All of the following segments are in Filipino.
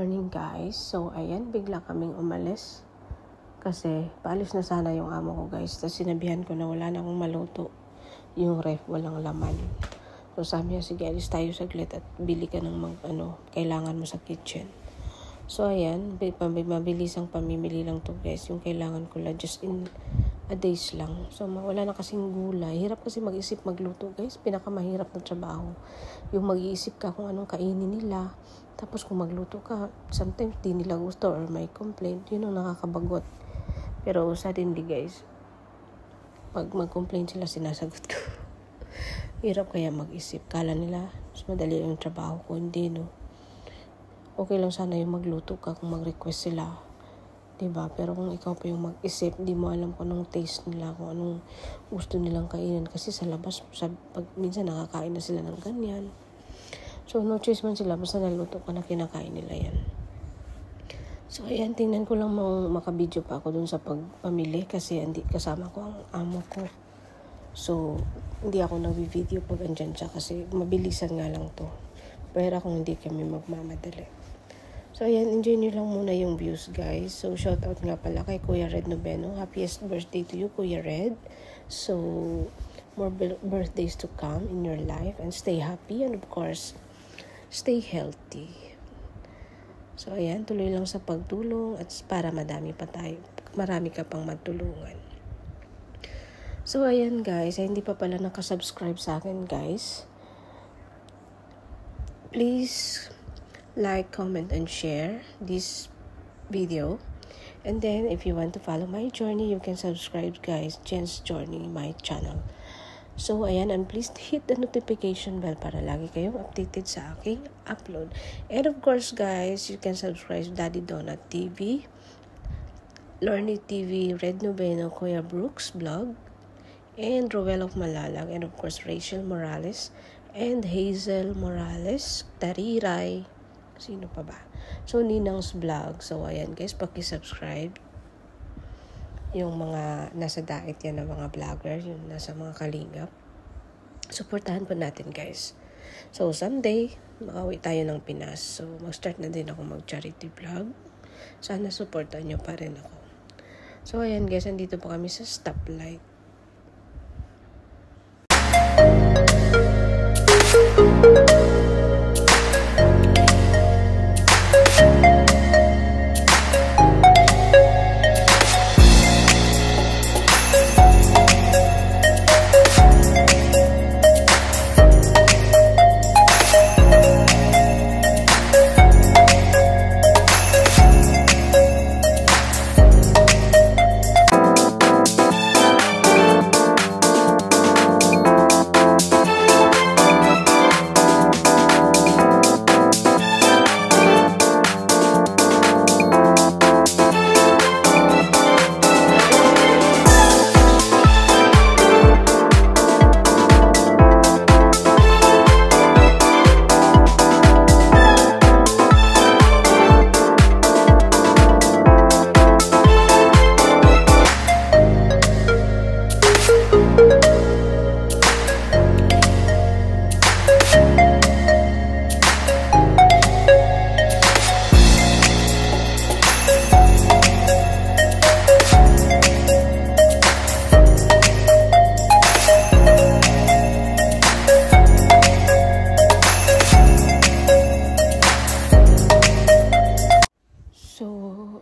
morning guys. So ayan, bigla kaming umalis. Kasi paalis na sana yung amo ko guys. Tapos sinabihan ko na wala na akong maluto. Yung ref walang laman. So sabi niya, sige alis tayo saglit at bili ka ng kailangan mo sa kitchen. So ayan, mabilisang pamimili lang to guys. Yung kailangan ko lang just in a days lang. So wala na kasing gulay. Hirap kasi mag-isip magluto guys. Pinakamahirap na trabaho. Yung mag-iisip ka kung anong kainin nila. Tapos kung magluto ka, sometimes di nila gusto or may complaint. Yun ang nakakabagot. Pero suddenly guys, pag mag-complain sila, sinasagot ko. Hirap kaya mag-isip. Kala nila, mas madali yung trabaho ko. Hindi no. Okay lang sana yung magluto ka kung mag-request sila. Diba? Pero kung ikaw pa yung mag-isip, di mo alam kung anong taste nila, kung anong gusto nilang kainin. Kasi sa labas, minsan nakakain na sila ng ganyan. So, no choice man sila, basta naluto ka na kinakain nila yan. So, ayan, tingnan ko lang makabidyo pa ako dun sa pagpamili kasi hindi kasama ko ang amo ko. So, hindi ako nag-video pag andyan siya kasi mabilisan nga lang to. Pero kung hindi kami magmamadali. So, ayan, enjoy nyo lang muna yung views, guys. So, shout out nga pala kay Kuya Red Noveno. Happiest birthday to you, Kuya Red. So, more birthdays to come in your life. And stay happy and of course, stay healthy. So, ayan, tuloy lang sa pagtulong at para marami ka pang matulungan. So, ayan, guys. Ay, hindi pa pala nakasubscribe sa akin, guys. Please like, comment, and share this video. And then, if you want to follow my journey, you can subscribe, guys. Jen's Journey, my channel. So, ayan, and please hit the notification bell para lagi kayong updated sa aking upload. And of course, guys, you can subscribe to Daddy Donut TV, Lorny TV, Red Noveno, Kuya Brooks Vlog, and Roel of Malalag, and of course, Rachel Morales, and Hazel Morales, Tariray. Sino pa ba? So, Ninang's Vlog. So, ayan guys, paki-subscribe. Yung mga nasa diet yan ng mga vlogger, yung nasa mga kalingap. Supportahan po natin guys. So, someday, makauwi tayo ng Pinas. So, mag-start na din ako mag-charity vlog. Sana supportan nyo pa rin ako. So, ayan guys, andito po kami sa stoplight.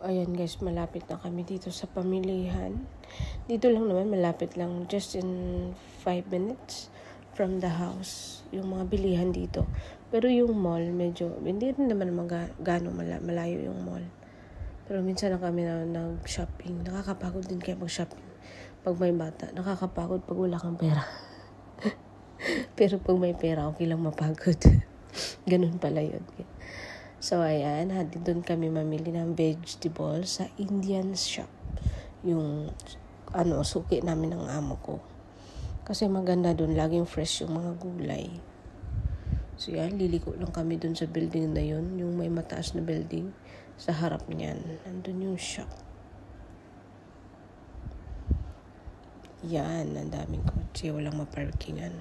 Ayan guys, malapit na kami dito sa pamilihan. Dito lang naman, malapit lang. Just in 5 minutes from the house. Yung mga bilihan dito. Pero yung mall, medyo, hindi rin naman gano'ng malayo yung mall. Pero minsan na kami nag-shopping. Nakakapagod din kaya mag-shopping. Pag may bata, nakakapagod pag wala kang pera. Pero pag may pera, okay lang mapagod. Ganun pala yun. So, ayan, doon kami mamili ng vegetable sa Indian shop. Yung, suki namin ng amo ko. Kasi maganda doon, laging fresh yung mga gulay. So, yan, liliko lang kami doon sa building na yun. Yung may mataas na building. Sa harap niyan, nandun yung shop. Yan, ang daming kotse, walang maparkingan.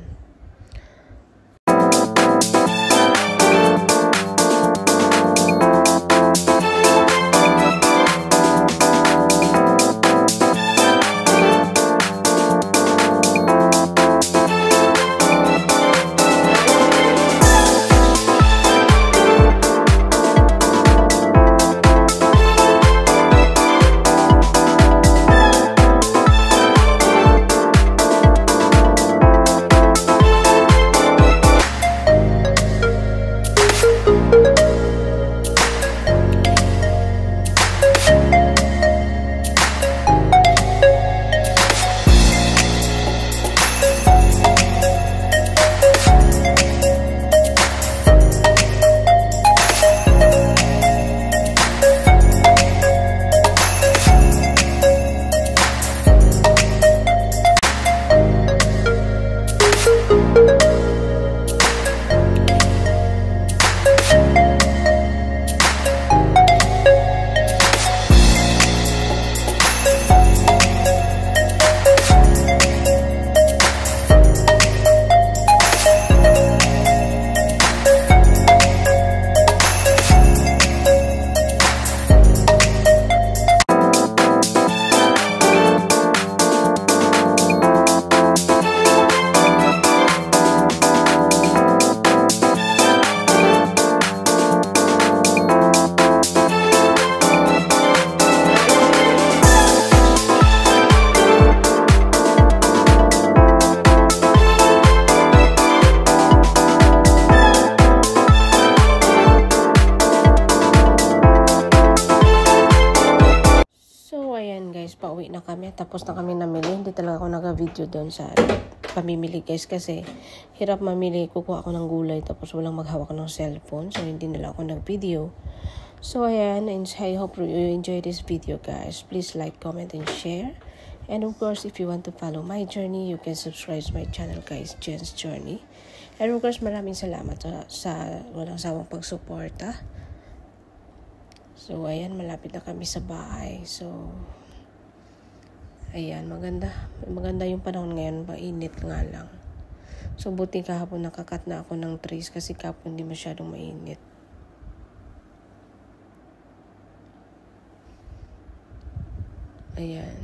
guys, pauwi na kami. Tapos na kami namili. Hindi talaga ako nag-video doon sa pamimili guys. Kasi hirap mamili. Kukuha ako ng gulay. Tapos walang maghawak ng cellphone. So hindi nila ako nag-video. So ayan. And I hope you enjoy this video guys. Please like, comment, and share. And of course, if you want to follow my journey, you can subscribe to my channel guys, Jen's Journey. And of course, maraming salamat sa walang sawang pagsuporta. So, ayan, malapit na kami sa bahay. So, ayan, maganda yung panahon ngayon. Mainit nga lang. So, buti kahapon nakakat na ako ng trees kasi kahapon hindi masyadong mainit. Ayan.